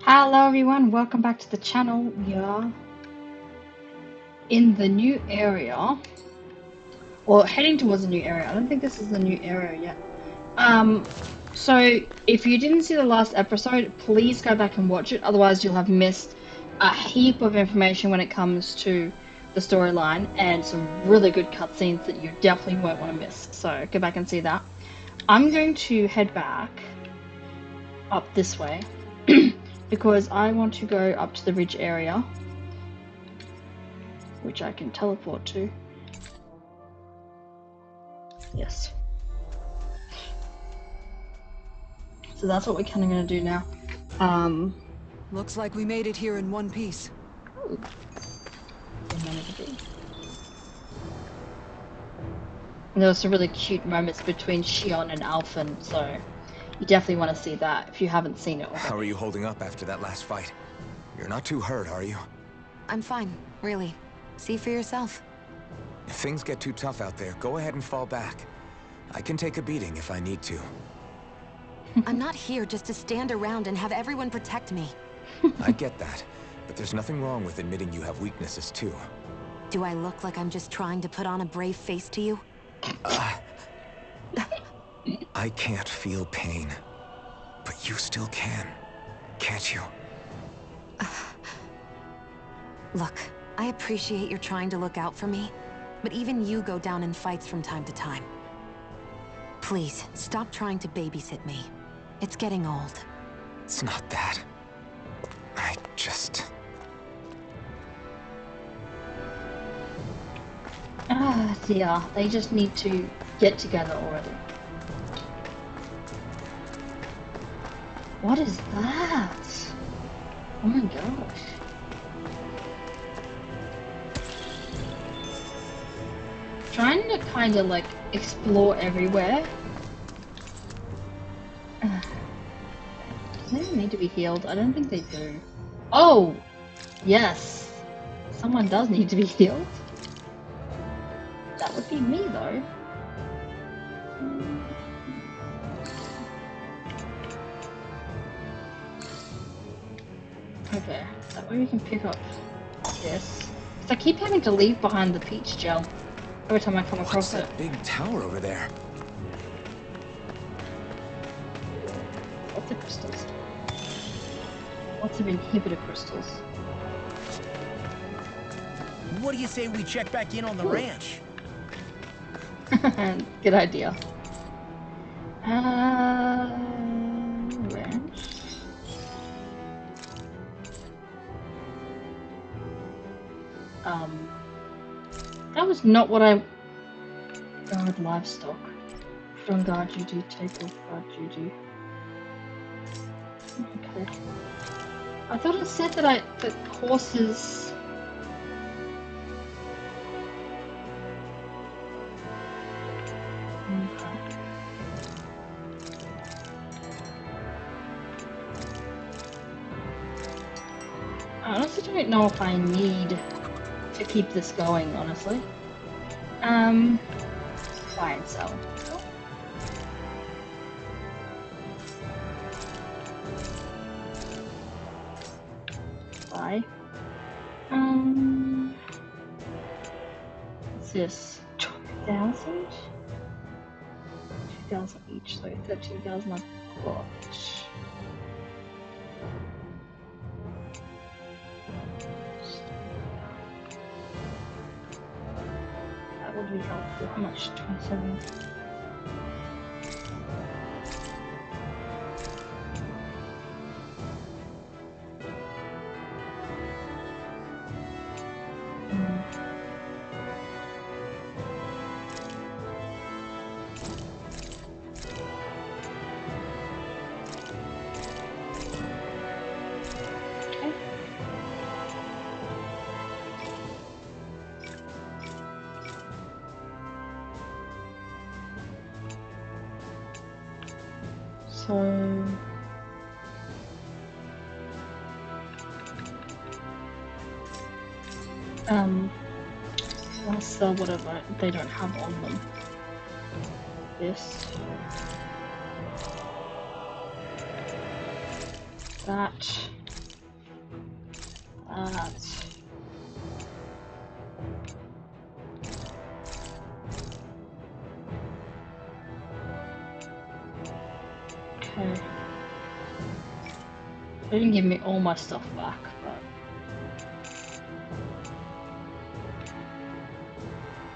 Hello everyone, welcome back to the channel. We are in the new area, or heading towards a new area. I don't think this is the new area yet. So if you didn't see the last episode, please go back and watch it. Otherwise, you'll have missed a heap of information when it comes to the storyline and some really good cutscenes that you definitely won't want to miss. So go back and see that. I'm going to head back up this way because I want to go up to the ridge area, which I can teleport to. Yes. So that's what we're kind of going to do now. Looks like we made it here in one piece. Ooh. And there were some really cute moments between Shion and Alphen, so you definitely want to see that if you haven't seen it already. How are you holding up after that last fight? You're not too hurt, are you? I'm fine, really. See for yourself. If things get too tough out there, go ahead and fall back. I can take a beating if I need to. I'm not here just to stand around and have everyone protect me. I get that, but there's nothing wrong with admitting you have weaknesses too. Do I look like I'm just trying to put on a brave face to you? I can't feel pain, but you still can, can't you? Look, I appreciate you're trying to look out for me, but even you go down in fights from time to time. Please, stop trying to babysit me. It's getting old. It's not that. I just... Ah, dear. They just need to get together already. What is that? Oh my gosh. Trying to kind of like explore everywhere. Do they need to be healed? I don't think they do. Oh! Yes! Someone does need to be healed. That would be me though. Okay, that way we can pick up this. Because I keep having to leave behind the peach gel every time I come across it. What's that big tower over there? Lots of crystals. Lots of inhibitor crystals. What do you say we check back in on the ranch? Good idea. Ranch. That was not what I... Guard livestock. From guard duty, take off guard duty. Okay. I thought it said that horses... Okay. I honestly don't know if I need to keep this going, honestly. Buy and sell. Buy. What's this? 2,000? 2,000 each, so 13,000 I've got. That would be helpful. How much? 27. So I'll sell whatever they don't have on them. This. That. Okay. They didn't give me all my stuff back, but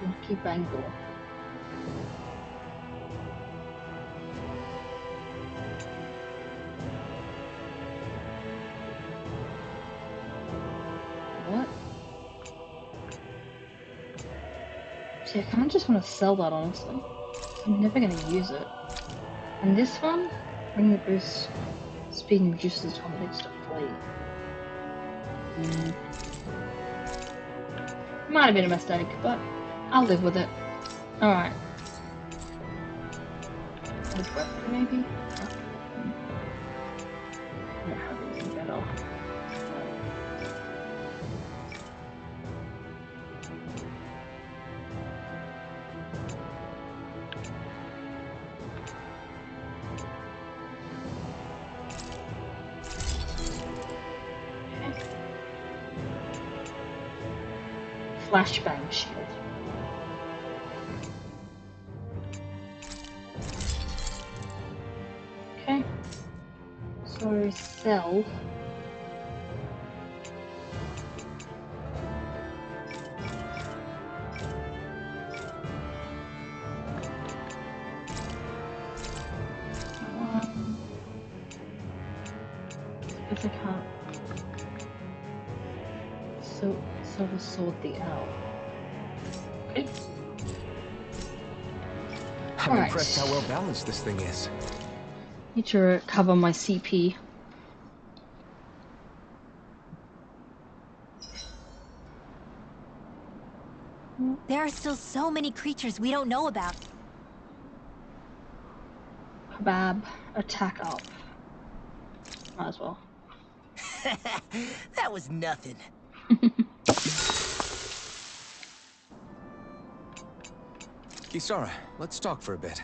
lucky bangle. What? See, I kind of just want to sell that, honestly. I'm never going to use it. And this one, bring the boost speed and reduces the time it takes to flee. Might have been a mistake, but I'll live with it. Alright. Maybe? I don't have anything better. Flashbang shield. Okay. So sell. I guess I can't. So silver sword the owl. Okay. I'm impressed how well balanced this thing is. Need to recover my CP. There are still so many creatures we don't know about. Kebab, attack up. Might as well. That was nothing. Kisara, let's talk for a bit.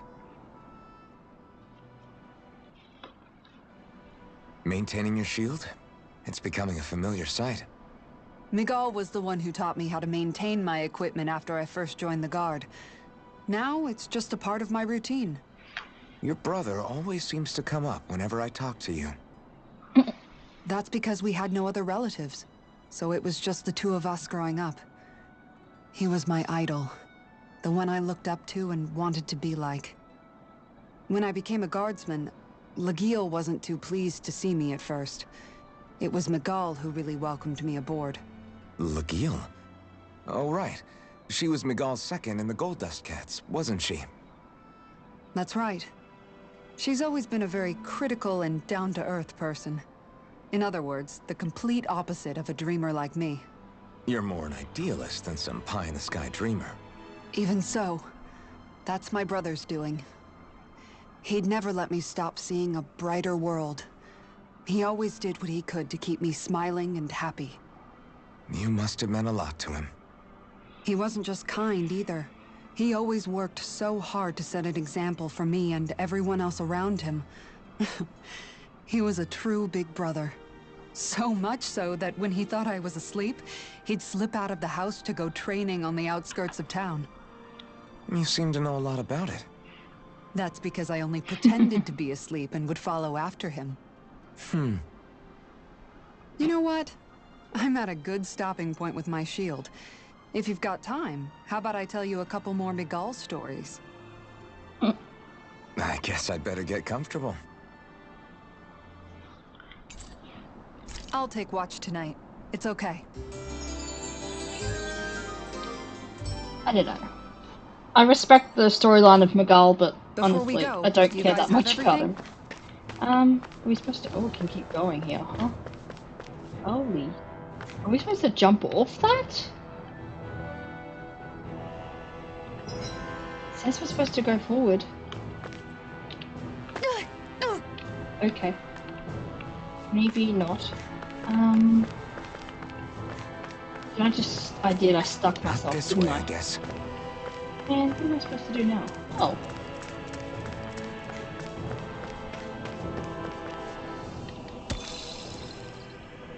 Maintaining your shield? It's becoming a familiar sight. Miguel was the one who taught me how to maintain my equipment after I first joined the Guard. Now it's just a part of my routine. Your brother always seems to come up whenever I talk to you. That's because we had no other relatives, so it was just the two of us growing up. He was my idol, the one I looked up to and wanted to be like. When I became a guardsman, Lagiel wasn't too pleased to see me at first. It was Miguel who really welcomed me aboard. Lagiel? Oh, right. She was Miguel's second in the Gold Dust Cats, wasn't she? That's right. She's always been a very critical and down-to-earth person. In other words, the complete opposite of a dreamer like me. You're more an idealist than some pie-in-the-sky dreamer. Even so, that's my brother's doing. He'd never let me stop seeing a brighter world. He always did what he could to keep me smiling and happy. You must have meant a lot to him. He wasn't just kind either. He always worked so hard to set an example for me and everyone else around him. He was a true big brother. So much so that when he thought I was asleep, he'd slip out of the house to go training on the outskirts of town. You seem to know a lot about it. That's because I only pretended to be asleep and would follow after him. You know what? I'm at a good stopping point with my shield. If you've got time, how about I tell you a couple more Miguel stories? I guess I'd better get comfortable. I'll take watch tonight. It's okay. I don't know. I respect the storyline of Miguel, but Before we honestly, go, I don't do you care guys that much have about everything? him. Are we supposed to? Oh, we can keep going here, huh? Holy. Are we supposed to jump off that? It says we're supposed to go forward. Okay. Maybe not. Did I just... I did, I stuck Up myself, this didn't way, I? I guess. Man, what am I supposed to do now? Oh.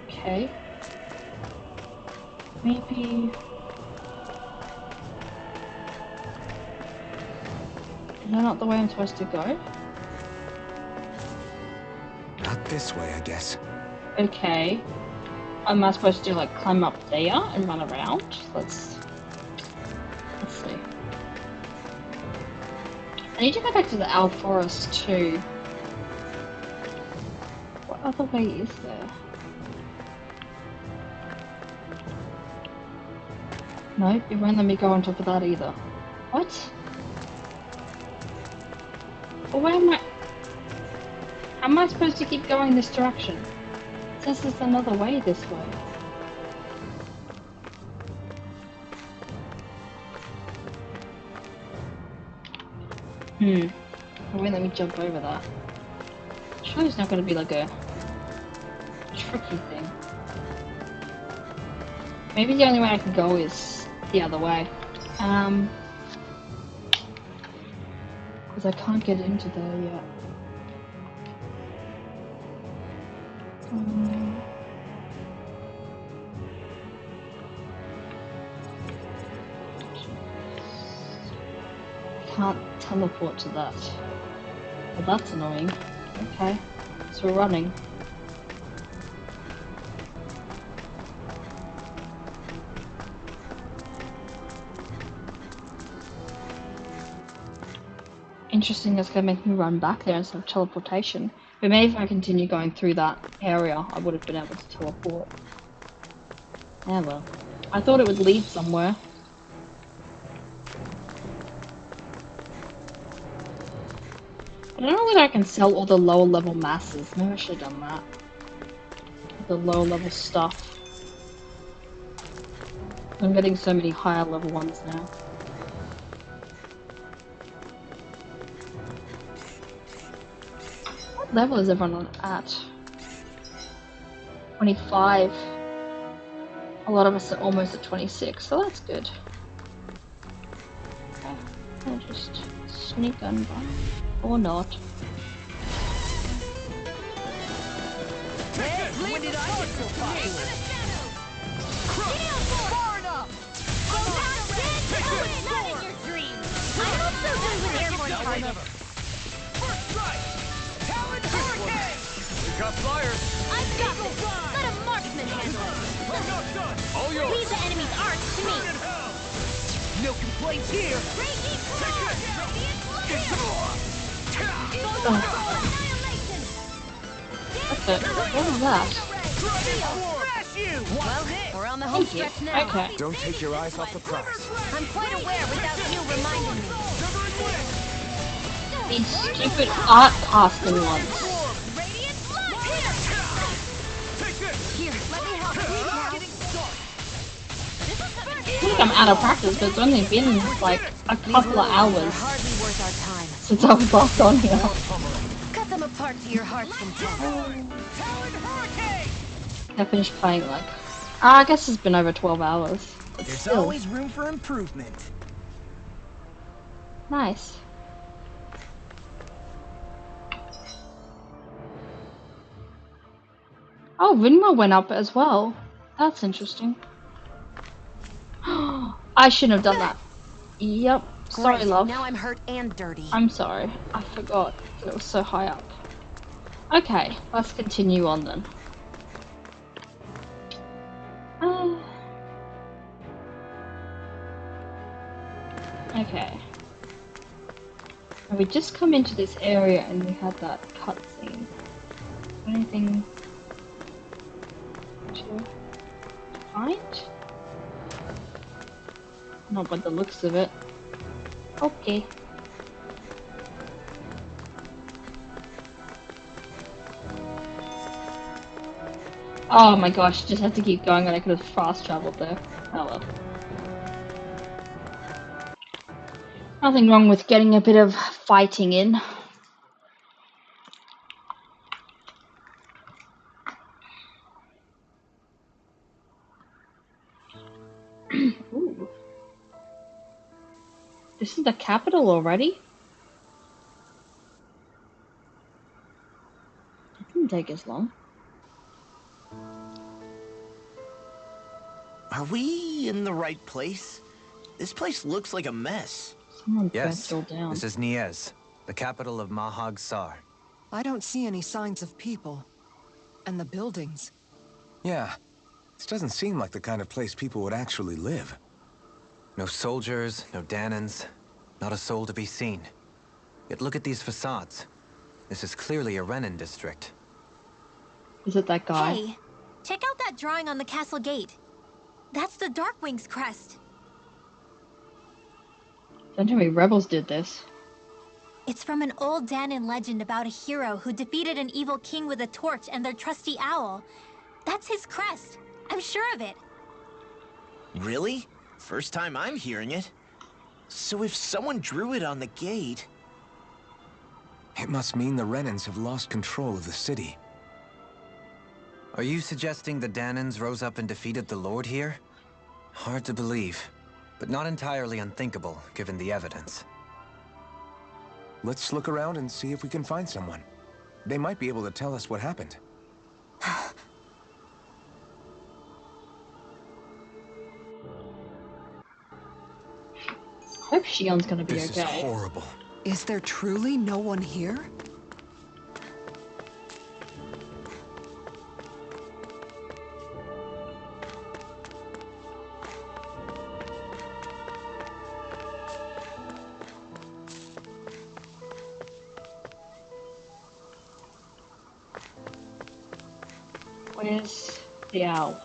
Okay. Maybe... Is that not the way I'm supposed to go? Not this way, I guess. Okay. Am I supposed to like climb up there and run around? Let's see. I need to go back to the owl forest too. What other way is there? Nope, it won't let me go on top of that either. What? Well, where am I? How am I supposed to keep going this direction? It says there's another way this way. It won't let me jump over that. Surely it's not going to be like a tricky thing. Maybe the only way I can go is the other way. Because I can't get into there yet. I can't teleport to that. Well, that's annoying. Okay, so we're running. Interesting, it's gonna make me run back there instead of teleportation. But maybe if I continue going through that area, I would have been able to teleport. Yeah, well. I thought it would lead somewhere. I don't know whether I can sell all the lower level masses. Maybe I should have done that. The lower level stuff. I'm getting so many higher level ones now. What level is everyone at? 25. A lot of us are almost at 26, so that's good. Okay, I'll just sneak on by. Or not. When did I get so popular? Far enough! I'm not dead! Not in your dreams! I'm also good with airborne Now targets. whatever. First strike! Talon Hurricane! We got flyers. I've got this! Let a marksman handle it! I'm not done. All yours. Leave the enemy's arts to me! Burn in hell. No complaints here. Raging Roar! Radiant Blade! Annihilation! What the? What was that? Smash you! Well, we're on the home Thank you. stretch now. Okay. Don't take your eyes off the prize. I'm quite aware without you reminding me. These stupid art casting ones. Radiant Blade! Here, let me help you now. I think I'm out of practice, but it's only been like a couple of hours Hardly worth our time. since I was last on here. Cut them apart to your heart's content. Talon Hurricane! I finished playing like, I guess it's been over 12 hours. But There's still, always room for improvement. nice. Oh, Rinma went up as well. That's interesting. I shouldn't have done that. Yep. Sorry, Great, love. now I'm hurt and dirty. I'm sorry. I forgot that it was so high up. Okay, let's continue on then. Okay. And we just come into this area and we had that cutscene. Anything to find? Not by the looks of it. Okay. Oh my gosh, just had to keep going and I could have fast traveled there. Oh well. Nothing wrong with getting a bit of fighting in. Ooh. This is the capital already? It didn't take as long. Are we in the right place? This place looks like a mess. Someone burnt Yes, it all down. this is Niez, the capital of Mahag Sar. I don't see any signs of people. And the buildings. Yeah, this doesn't seem like the kind of place people would actually live. No soldiers, no Dahnans, not a soul to be seen. Yet look at these facades. This is clearly a Renan district. Is it that guy? Hey, check out that drawing on the castle gate. That's the Darkwing's crest. Don't tell me rebels did this. It's from an old Dahnan legend about a hero who defeated an evil king with a torch and their trusty owl. That's his crest. I'm sure of it. Really? First time I'm hearing it. So if someone drew it on the gate... It must mean the Renans have lost control of the city. Are you suggesting the Dahnans rose up and defeated the Lord here? Hard to believe, but not entirely unthinkable, given the evidence. Let's look around and see if we can find someone. They might be able to tell us what happened. I hope Shion's gonna be This okay. is horrible. Is there truly no one here? Where's the owl?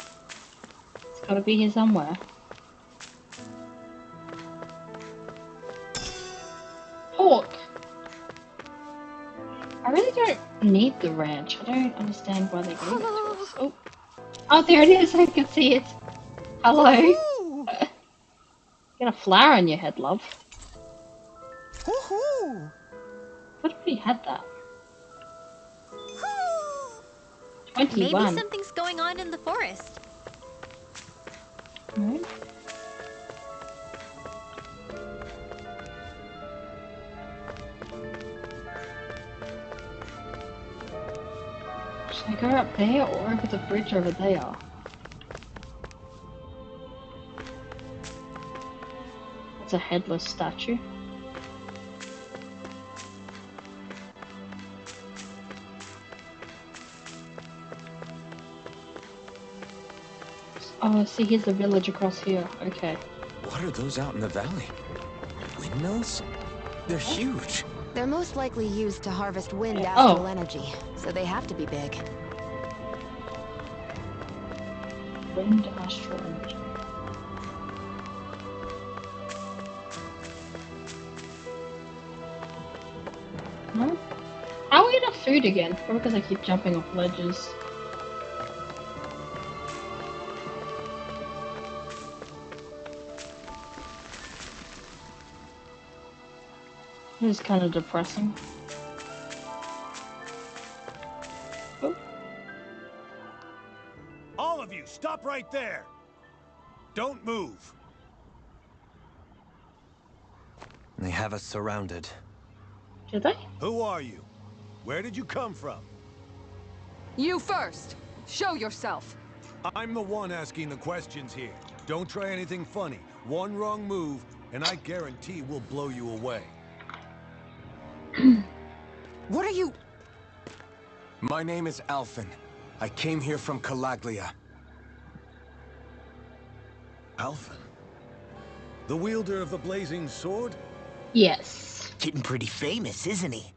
It's gotta be here somewhere. Hawk! I really don't need the ranch. I don't understand why they gave it to us. Oh, oh, there it is. I can see it. Hello. Woohoo! Get a flower on your head, love. Woohoo! What if we had that? Maybe 21. something's going on in the forest. Right. Should I go up there or over the bridge over there? That's a headless statue. Oh, see, here's the village across here. Okay. What are those out in the valley? Windmills? They're huge. They're most likely used to harvest wind Oh. astral energy, so they have to be big. Wind astral energy. No? How are we enough food again? Probably because I keep jumping off ledges. This is kind of depressing. Oh, All of you, stop right there! Don't move! They have us surrounded. did they? Who are you? Where did you come from? You first! Show yourself! I'm the one asking the questions here. Don't try anything funny. One wrong move, and I guarantee we'll blow you away. What are you... My name is Alphen. I came here from Calaglia. Alphen? The wielder of the blazing sword? Yes. Getting pretty famous, isn't he?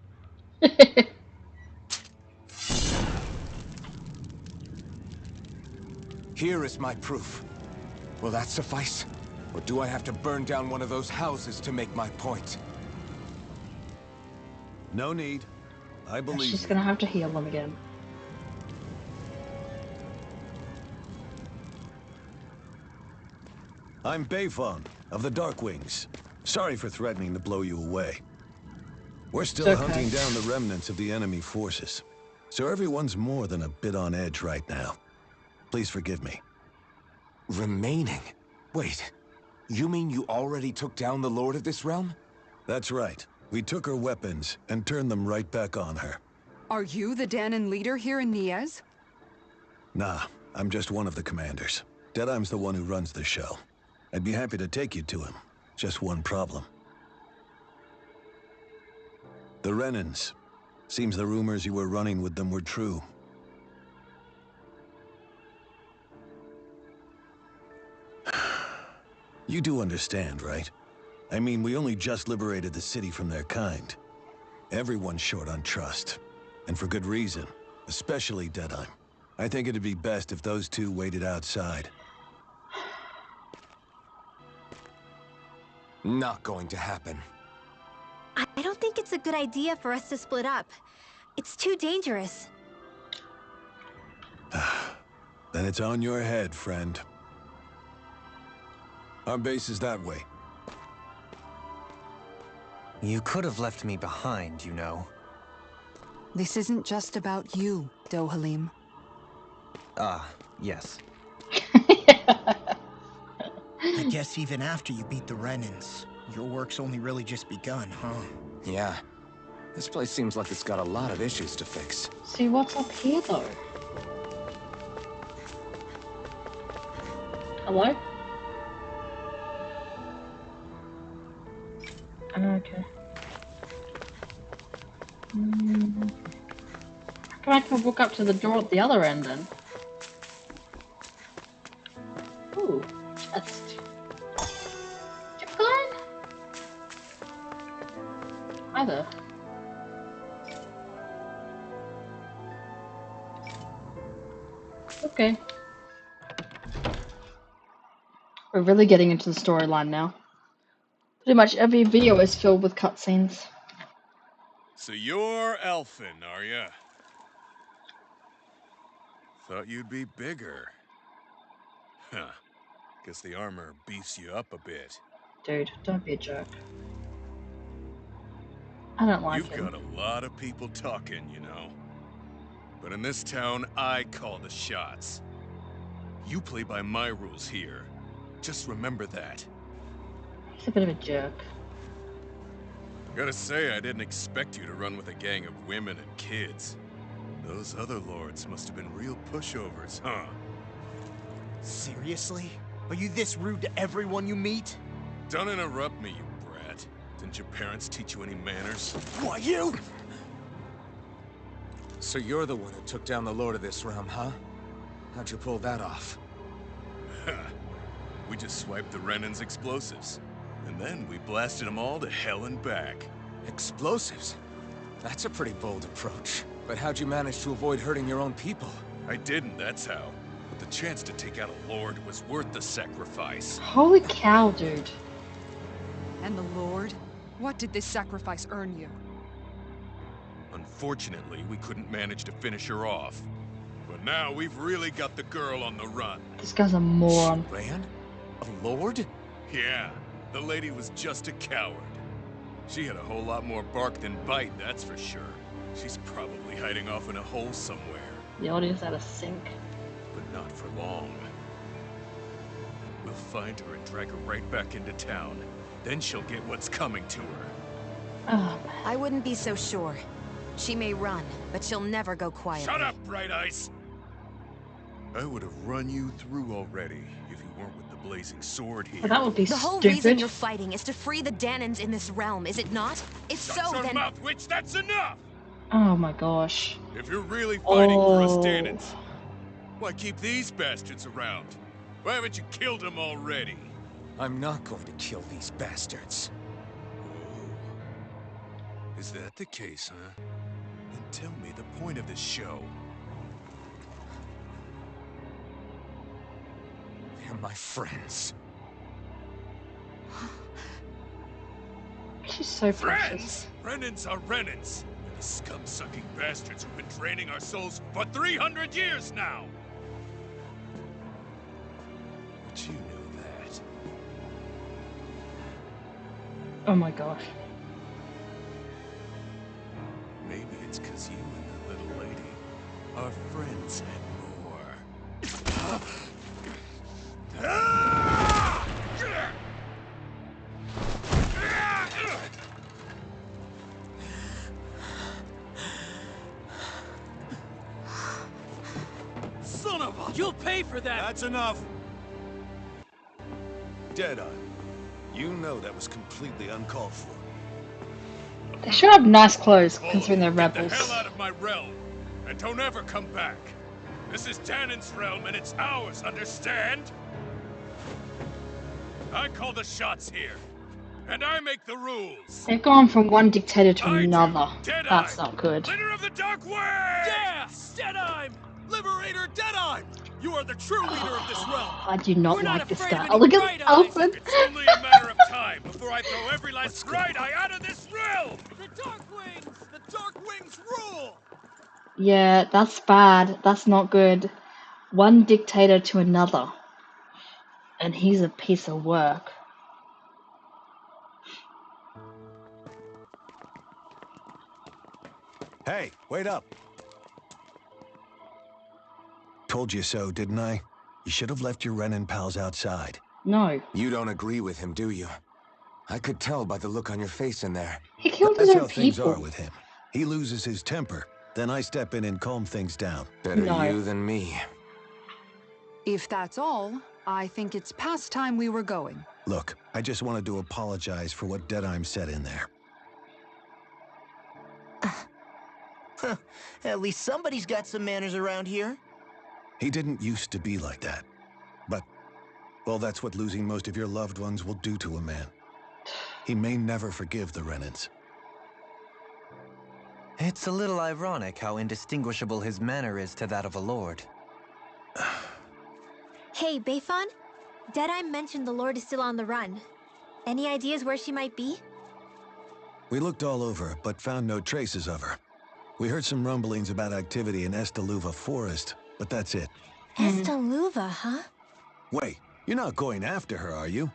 Here is my proof. Will that suffice? Or do I have to burn down one of those houses to make my point? No need. I believe She's you. gonna have to heal them again. I'm Bayfon, of the Darkwings. Sorry for threatening to blow you away. We're still It's okay. hunting down the remnants of the enemy forces. So everyone's more than a bit on edge right now. Please forgive me. Remaining? Wait, you mean you already took down the Lord of this realm? That's right. We took her weapons and turned them right back on her. Are you the Dahnan leader here in Niez? Nah, I'm just one of the commanders. Deadheim's the one who runs the show. I'd be happy to take you to him. Just one problem. The Renans. Seems the rumors you were running with them were true. You do understand, right? I mean, we only just liberated the city from their kind. Everyone's short on trust. And for good reason. Especially Deadheim. I think it'd be best if those two waited outside. Not going to happen. I don't think it's a good idea for us to split up. It's too dangerous. Then it's on your head, friend. Our base is that way. You could have left me behind, you know. This isn't just about you, Dohalim. Ah, yes. I guess even after you beat the Renans, your work's only really just begun, huh? Yeah. This place seems like it's got a lot of issues to fix. See what's up here though? Hello? Okay. How come I can walk up to the door at the other end then? Ooh, chest. Chip gun? Hi there. Okay. We're really getting into the storyline now. Pretty much every video is filled with cutscenes. So you're Elfin, are ya? Thought you'd be bigger. Huh. Guess the armor beefs you up a bit. Dude, don't be a jerk. I don't like You've him. got a lot of people talking, you know. But in this town, I call the shots. You play by my rules here. Just remember that. He's a bit of a jerk. Gotta say, I didn't expect you to run with a gang of women and kids. Those other lords must have been real pushovers, huh? Seriously? Are you this rude to everyone you meet? Don't interrupt me, you brat. Didn't your parents teach you any manners? Why, you? So you're the one who took down the lord of this realm, huh? How'd you pull that off? We just swiped the Renan's explosives. And then we blasted them all to hell and back. Explosives? That's a pretty bold approach. But how'd you manage to avoid hurting your own people? I didn't, that's how. But the chance to take out a lord was worth the sacrifice. Holy cow, dude. And the Lord? What did this sacrifice earn you? Unfortunately, we couldn't manage to finish her off. But now we've really got the girl on the run. This guy's a moron. Ran? A lord? Yeah, the lady was just a coward. She had a whole lot more bark than bite, that's for sure. She's probably hiding off in a hole somewhere. The audience had a sink. But not for long. We'll find her and drag her right back into town. Then she'll get what's coming to her. Oh, man. I wouldn't be so sure. She may run, but she'll never go quietly. Shut up, Bright Eyes! I would have run you through already if you weren't with the blazing sword here. But that would be The whole stupid. reason you're fighting is to free the Dahnans in this realm, is it not? If Shut so, your then... mouth, witch! That's enough! Oh my gosh. If you're really fighting for us Oh. Dahnans, why keep these bastards around? Why haven't you killed them already? I'm not going to kill these bastards. Oh. Is that the case, huh? Then tell me the point of this show. They're my friends. She's so precious. Friends? Renans are Renans. They're the scum-sucking bastards who've been draining our souls for 300 years now! But you know that. Oh my gosh. Maybe it's because you and the little lady are friends and more. Son of a... You'll pay for that! That's enough. Deadeye, you know that was completely uncalled for. They should have nice clothes All of considering you, they're get the rebels. hell out of my realm, and don't ever come back. This is Danon's realm, and it's ours, understand? I call the shots here, and I make the rules. They've gone from one dictator to I another. do, Deadeye, That's not good. leader of the Dark Way! Yeah! Deadeye! Liberator Deadeye! You are the true leader of this realm! I do not We're not like this afraid of guy. any Oh, look bright at eyes. Alfred. It's only a matter of time before I throw every last bright eye out of this realm! The Dark Wings! The Dark Wings rule! Yeah, that's bad. That's not good. One dictator to another. And he's a piece of work. Hey, wait up. Told you so, didn't I? You should have left your Renin pals outside. No. You don't agree with him, do you? I could tell by the look on your face in there. He killed his That's own how things are people. with him. He loses his temper, then I step in and calm things down. Better No. you than me. If that's all, I think it's past time we were going. Look, I just wanted to apologize for what Deadeye said in there. At least somebody's got some manners around here. He didn't used to be like that. But, well, that's what losing most of your loved ones will do to a man. He may never forgive the Renins. It's a little ironic how indistinguishable his manner is to that of a lord. Hey, Bayfon? Deadeye mentioned the Lord is still on the run. Any ideas where she might be? We looked all over, but found no traces of her. We heard some rumblings about activity in Estaluva Forest, but that's it. Estaluva, huh? Wait, you're not going after her, are you?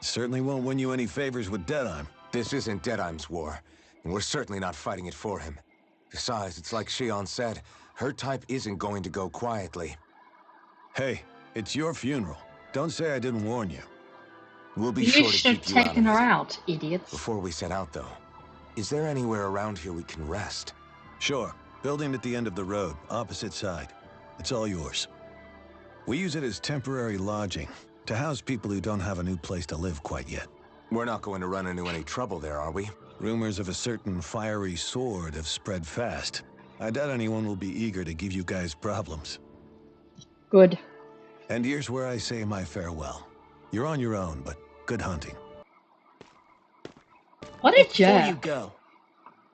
Certainly won't win you any favors with Deadeye. This isn't Deadeye's war, and we're certainly not fighting it for him. Besides, it's like Shion said, her type isn't going to go quietly. Hey, it's your funeral. Don't say I didn't warn you. We'll be You sure to should have keep you out of taken her it. out, idiots. Before we set out, though, is there anywhere around here we can rest? Sure. Building at the end of the road, opposite side. It's all yours. We use it as temporary lodging, to house people who don't have a new place to live quite yet. We're not going to run into any trouble there, are we? Rumors of a certain fiery sword have spread fast. I doubt anyone will be eager to give you guys problems. Good. And here's where I say my farewell. You're on your own, but good hunting. What a Before you jerk. go,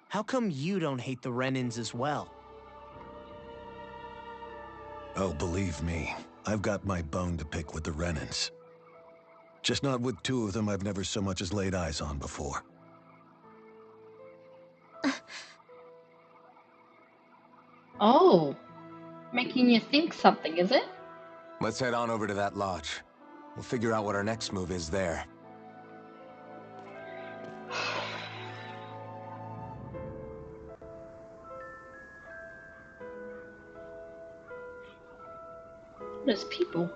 how come you don't hate the Renins as well? Oh, believe me, I've got my bone to pick with the Renins. Just not with two of them I've never so much as laid eyes on before. Oh. Making you think something, is it? Let's head on over to that lodge. We'll figure out what our next move is there. There's people.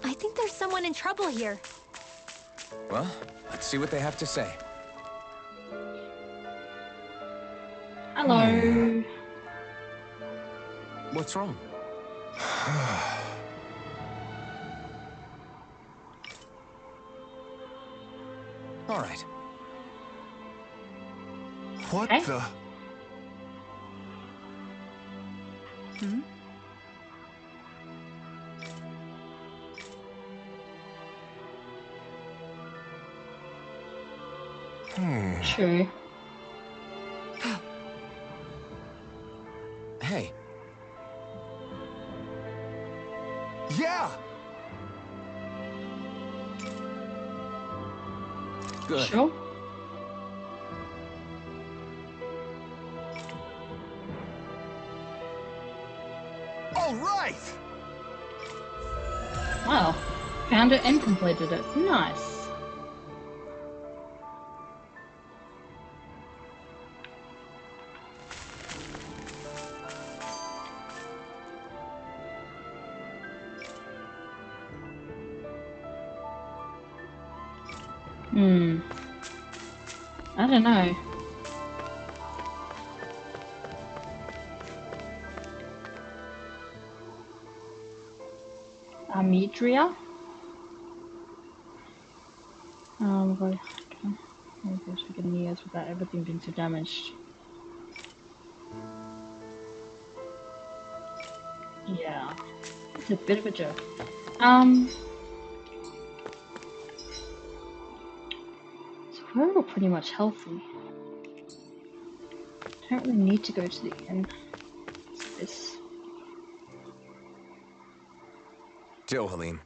I think there's someone in trouble here. Well, let's see what they have to say. Hello. What's wrong? All right. What Okay. the? True. Hey, Yeah! good. Sure. All right! Wow. Found it and completed it. Nice. I don't know. Amidria? But maybe we'll take a years without everything being so damaged. Yeah, it's a bit of a joke. So we're all pretty much healthy. Don't really need to go to the inn. What's this? Dohalim,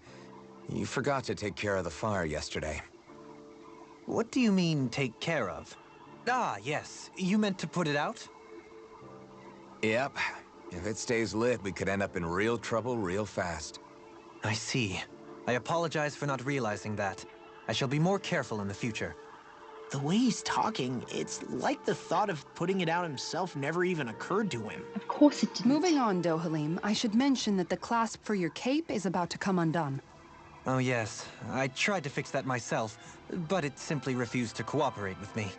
you forgot to take care of the fire yesterday. What do you mean, take care of? Ah, yes. You meant to put it out? Yep. If it stays lit, we could end up in real trouble real fast. I see. I apologize for not realizing that. I shall be more careful in the future. The way he's talking, it's like the thought of putting it out himself never even occurred to him. Of course it didn't. Moving on, Dohalim, I should mention that the clasp for your cape is about to come undone. Oh yes, I tried to fix that myself, but it simply refused to cooperate with me.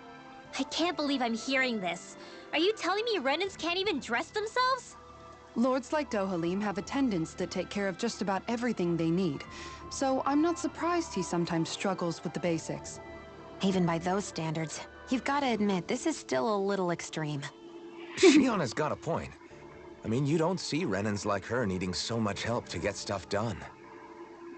I can't believe I'm hearing this. Are you telling me Renans can't even dress themselves? Lords like Dohalim have attendants that take care of just about everything they need, so I'm not surprised he sometimes struggles with the basics. Even by those standards, you've got to admit, this is still a little extreme. Shionna's got a point. I mean, you don't see Renans like her needing so much help to get stuff done.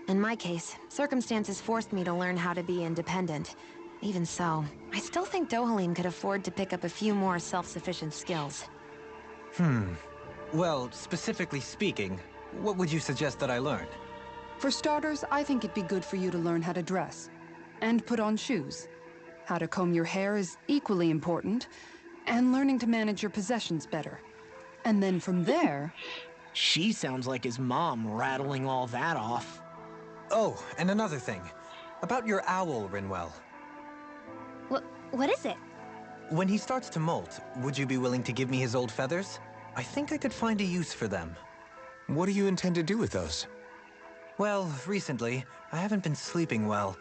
In my case, circumstances forced me to learn how to be independent. Even so, I still think Dohalim could afford to pick up a few more self-sufficient skills. Well, specifically speaking, what would you suggest that I learn? For starters, I think it'd be good for you to learn how to dress. And put on shoes. How to comb your hair is equally important. And learning to manage your possessions better. And then from there... She sounds like his mom rattling all that off. Oh, and another thing. About your owl, Rinwell. What is it? When he starts to molt, would you be willing to give me his old feathers? I think I could find a use for them. What do you intend to do with those? Well, recently, I haven't been sleeping well.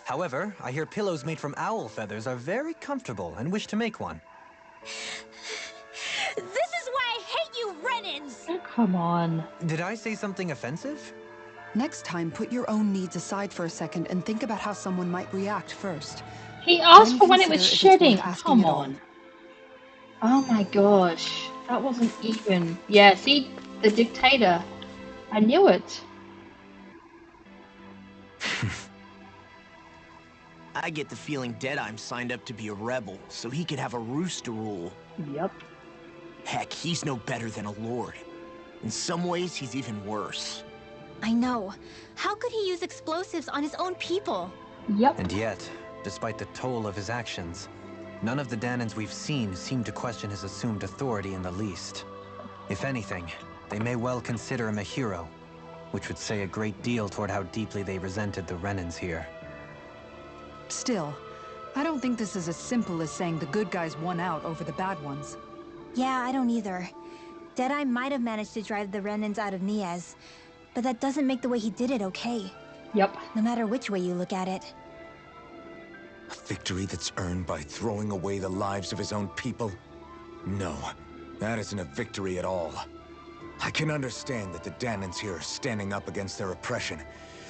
However, I hear pillows made from owl feathers are very comfortable and wish to make one. This is why I hate you, Renans! Oh, come on. Did I say something offensive? Next time, put your own needs aside for a second and think about how someone might react first. He asked Then for when it was consider if it's shedding. worth asking Come at all. on. Oh my gosh. That wasn't even... Yeah, see? The dictator. I knew it. I get the feeling Deadeye's signed up to be a rebel, so he could have a roost to rule. Yep. Heck, he's no better than a lord. In some ways, he's even worse. I know. How could he use explosives on his own people? Yep. And yet, despite the toll of his actions, none of the Dahnans we've seen seem to question his assumed authority in the least. If anything, they may well consider him a hero, which would say a great deal toward how deeply they resented the Renans here. Still, I don't think this is as simple as saying the good guys won out over the bad ones. Yeah, I don't either. Deadeye might have managed to drive the Renans out of Niaz, but that doesn't make the way he did it okay. Yep. No matter which way you look at it. A victory that's earned by throwing away the lives of his own people? No, that isn't a victory at all. I can understand that the Dahnans here are standing up against their oppression,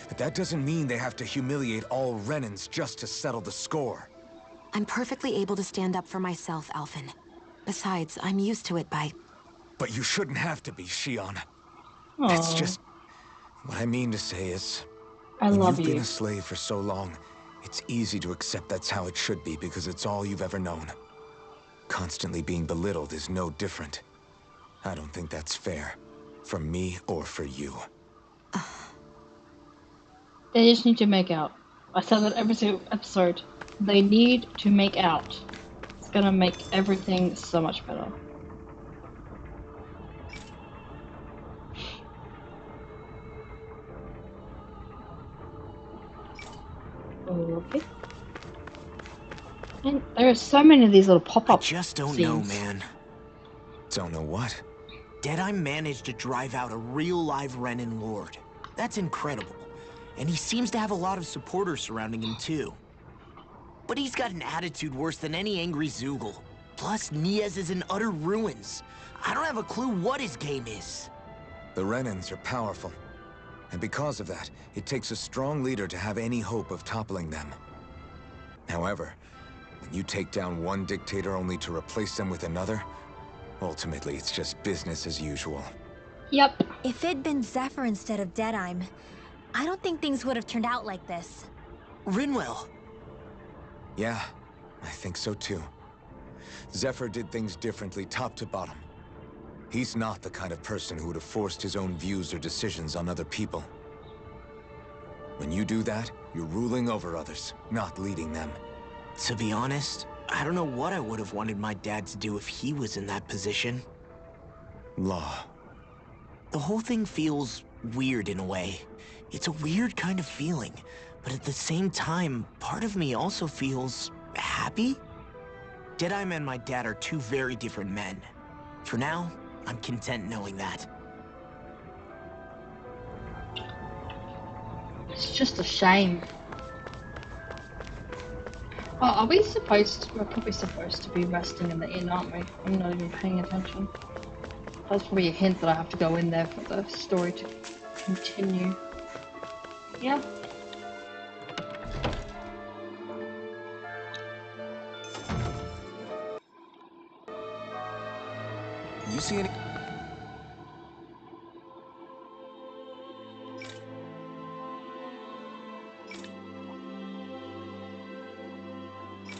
but that doesn't mean they have to humiliate all Renans just to settle the score. I'm perfectly able to stand up for myself, Alphen. Besides, I'm used to it by... But you shouldn't have to be, Shion. Aww. It's just... What I mean to say is... I when love you've been you. a slave for so long, it's easy to accept that's how it should be because it's all you've ever known. Constantly being belittled is no different. I don't think that's fair. For me or for you. They just need to make out. I said that every single episode. They need to make out. It's gonna make everything so much better. Okay. And there are so many of these little I pop-up just don't scenes. know, man. Don't know what? Deadeye managed to drive out a real live Renan lord. That's incredible. And he seems to have a lot of supporters surrounding him too. But he's got an attitude worse than any angry Zoogle. Plus, Niaz is in utter ruins. I don't have a clue what his game is. The Renans are powerful. And because of that, it takes a strong leader to have any hope of toppling them. However, when you take down one dictator only to replace them with another, ultimately it's just business as usual. Yep. If it'd been Zephyr instead of Deadime, I don't think things would have turned out like this. Rinwell. Yeah, I think so too. Zephyr did things differently, top to bottom. He's not the kind of person who would have forced his own views or decisions on other people. When you do that, you're ruling over others, not leading them. To be honest, I don't know what I would have wanted my dad to do if he was in that position. Law. The whole thing feels weird in a way. It's a weird kind of feeling, but at the same time, part of me also feels happy. Deadeye and my dad are two very different men. For now, I'm content knowing that. It's just a shame. Oh, are we supposed to, we're probably supposed to be resting in the inn, aren't we? I'm not even paying attention. That's probably a hint that I have to go in there for the story to continue. Yeah. You see any...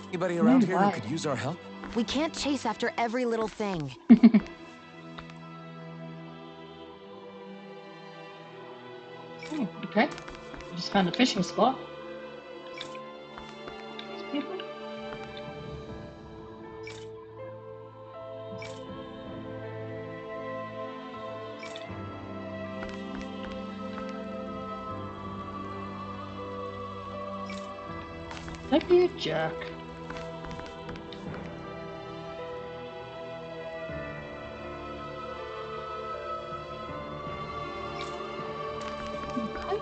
Anybody around here who could use our help? We can't chase after every little thing. Oh, okay. I just found a fishing spot. It's beautiful. Don't be a jerk. Okay.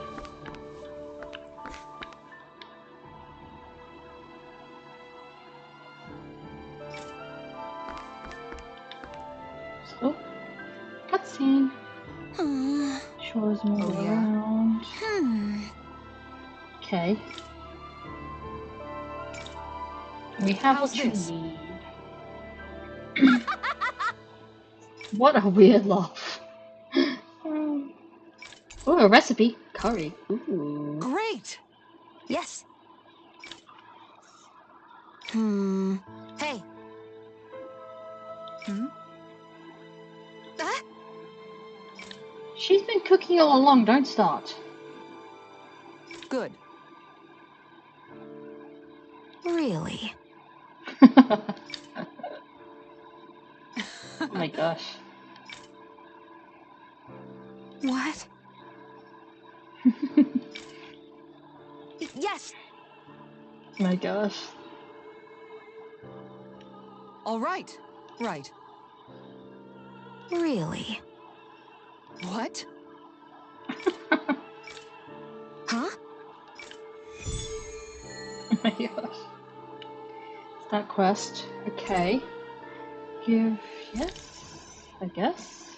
So, cutscene. Shows me Oh, yeah? around. Okay. We have How's what you this? need. What a weird laugh. Oh, a recipe. Curry. Ooh. Great! Yes. Hey. Ah? She's been cooking all along, don't start. Good. Really? Oh my gosh. What? Yes. My gosh. All right. Right. Really? What? Huh? Oh my gosh. Start quest. Okay. Give yes, I guess.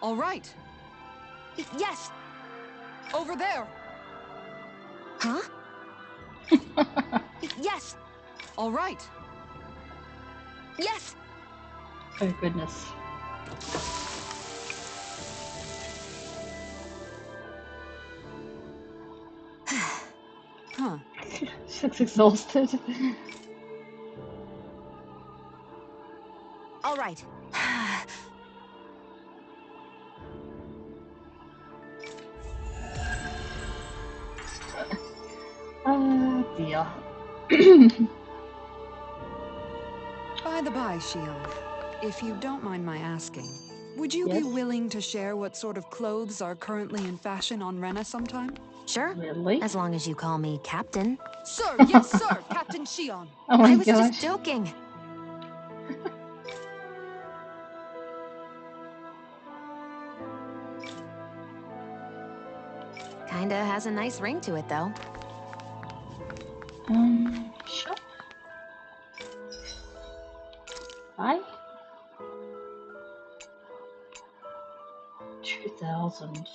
All right. Yes. Over there. Huh? Yes. All right. Yes. Oh goodness. Huh. She looks exhausted. All right. Dear. By the by, Shion, if you don't mind my asking, would you be Yes? willing to share what sort of clothes are currently in fashion on Rena sometime? Sure. Really? As long as you call me Captain. Sir, yes, sir, Captain Shion. Oh my I was gosh. just joking. Kinda has a nice ring to it, though. Shop. Buy. 2,000.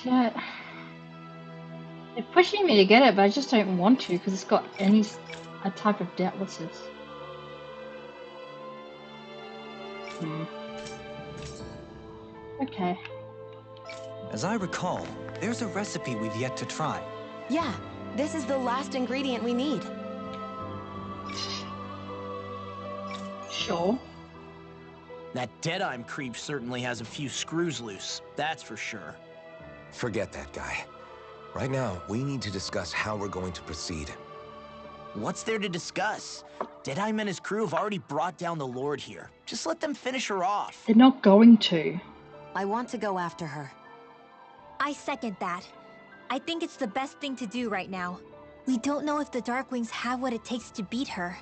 Yeah, they're pushing me to get it, but I just don't want to because it's got a type of doubt. What's this? Okay. As I recall, there's a recipe we've yet to try. Yeah, this is the last ingredient we need. Sure. That Deadeye creep certainly has a few screws loose, that's for sure. Forget that guy. Right now, we need to discuss how we're going to proceed. What's there to discuss? Deadeye and his crew have already brought down the Lord here. Just let them finish her off. They're not going to. I want to go after her. I second that. I think it's the best thing to do right now. We don't know if the Darkwings have what it takes to beat her.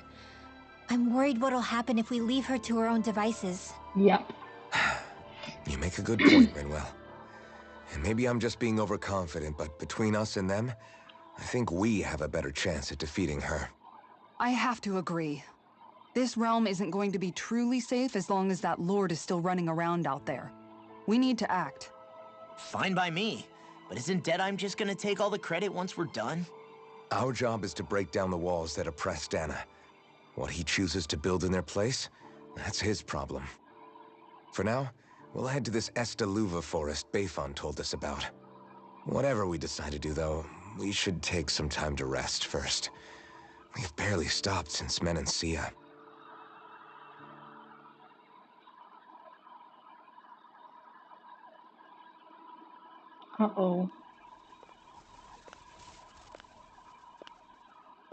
I'm worried what'll happen if we leave her to her own devices. Yep. You make a good point, Rinwell. And maybe I'm just being overconfident, but between us and them, I think we have a better chance at defeating her. I have to agree. This realm isn't going to be truly safe as long as that Lord is still running around out there. We need to act. Fine by me. But isn't Deadeye just gonna take all the credit once we're done? Our job is to break down the walls that oppress Dahna. What he chooses to build in their place, that's his problem. For now, we'll head to this Estaluva forest Bayfon told us about. Whatever we decide to do, though, we should take some time to rest first. We've barely stopped since Menancia. Uh-oh.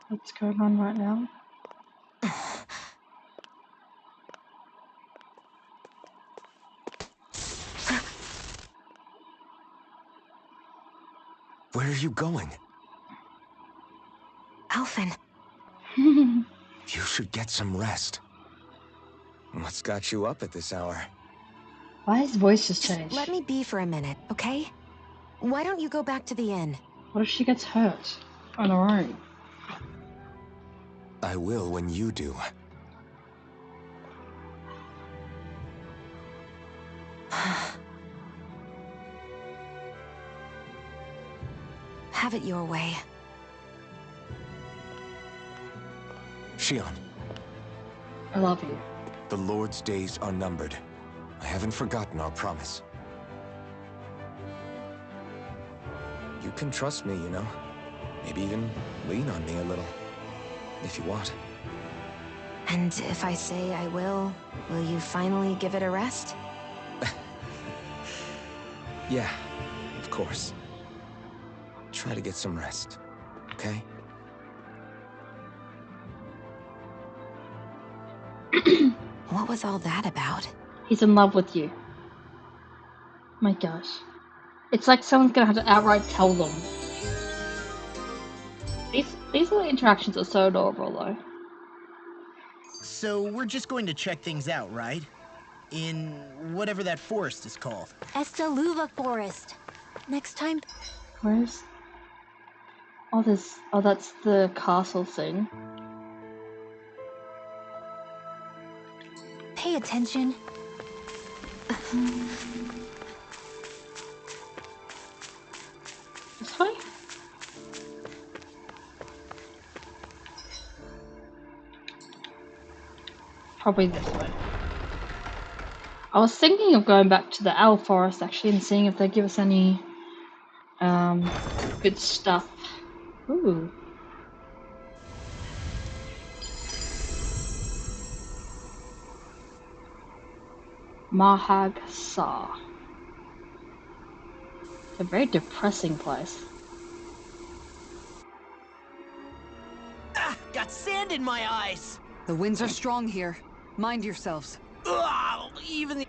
What's going on right now? Where are you going? Alphen. You should get some rest. What's got you up at this hour? Why his voice just changed? Let me be for a minute, okay? Why don't you go back to the inn? What if she gets hurt on her own? I will when you do. Have it your way. Shion, I love you. the Lord's days are numbered. I haven't forgotten our promise. You can trust me, you know. Maybe even lean on me a little, if you want. And if I say I will you finally give it a rest? Yeah, of course. Try to get some rest, okay? What was all that about? He's in love with you. My gosh. It's like someone's gonna have to outright tell them. These little interactions are so adorable, though. So we're just going to check things out, right? In whatever that forest is called. Estaluva Forest. Next time, Where's... Oh, that's the castle thing. pay attention. This way? Probably this way. I was thinking of going back to the owl forest actually and seeing if they give us any good stuff. Ooh. Mahag Sa. It's a very depressing place. Ah, got sand in my eyes! The winds are strong here. Mind yourselves. Ugh, even the...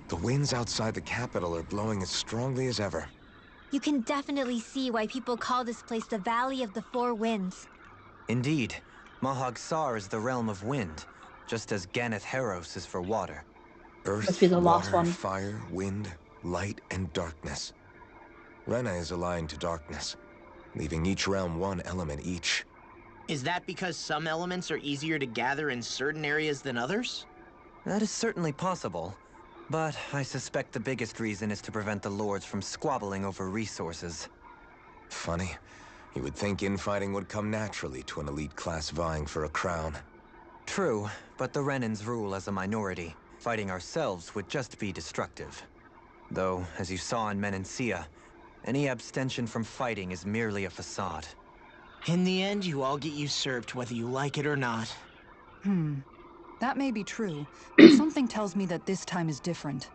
The winds outside the capital are blowing as strongly as ever. You can definitely see why people call this place the Valley of the Four Winds. Indeed, Mahag Sar is the realm of wind, just as Ganeth Heros is for water. Earth, Must be the last water, one. fire, wind, light, and darkness. Rena is aligned to darkness, leaving each realm one element each. Is that because some elements are easier to gather in certain areas than others? That is certainly possible. But I suspect the biggest reason is to prevent the lords from squabbling over resources. Funny. You would think infighting would come naturally to an elite class vying for a crown. True, but the Renans rule as a minority. Fighting ourselves would just be destructive. Though, as you saw in Menancia, any abstention from fighting is merely a facade. In the end, you all get usurped whether you like it or not. That may be true, but something tells me that this time is different.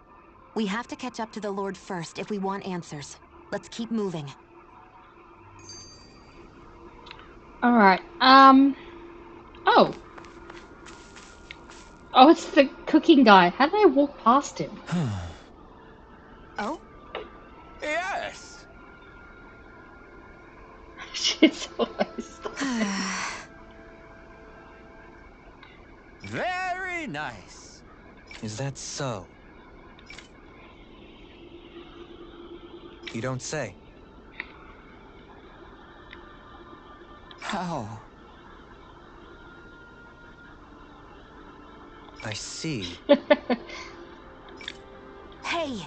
We have to catch up to the Lord first if we want answers. Let's keep moving. Alright, oh. Oh, it's the cooking guy. How did I walk past him? Oh? Yes! Shit's always Very nice. Is that so? You don't say. How? I see. Hey!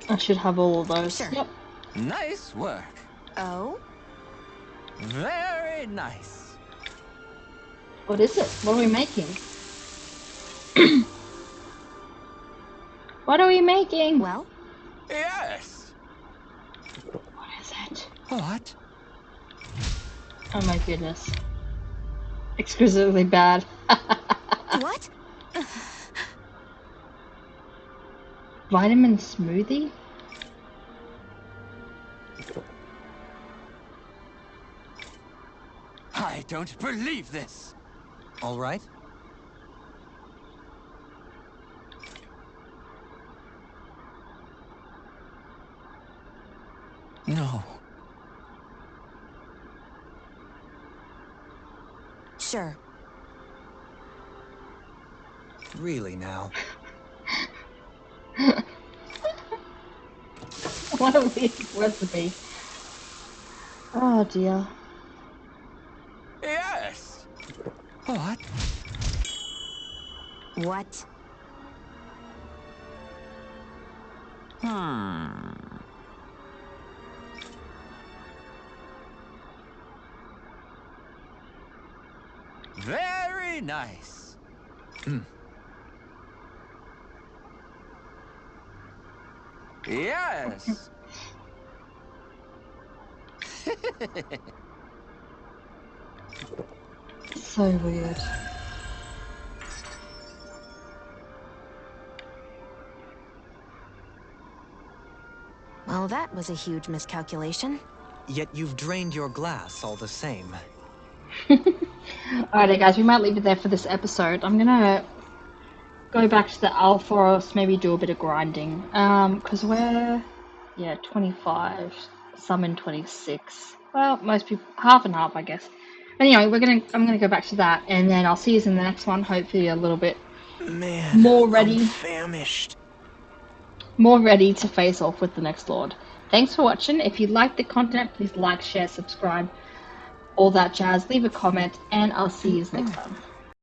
I should have all of those. Sure. Yep. Nice work. Oh? Very nice. What is it? What are we making? What are we making? Well? Yes! What is it? What? Oh my goodness. Exquisitely bad. What? Vitamin smoothie? I don't believe this. All right? No. Sure. Really now? What a weird recipe. Oh dear. Yes! What? What? Very nice. Yes. So weird. Well, that was a huge miscalculation. Yet you've drained your glass all the same. Alright guys, we might leave it there for this episode. I'm gonna go back to the Alforos, maybe do a bit of grinding. Because we're, 25, some in 26. Well, most people, half and half, I guess. But anyway, I'm gonna go back to that, and then I'll see you in the next one. Hopefully, a little bit Man, more ready, I'm famished. more ready to face off with the next Lord. Thanks for watching. If you like the content, please like, share, subscribe, all that jazz. Leave a comment, and I'll see you next time.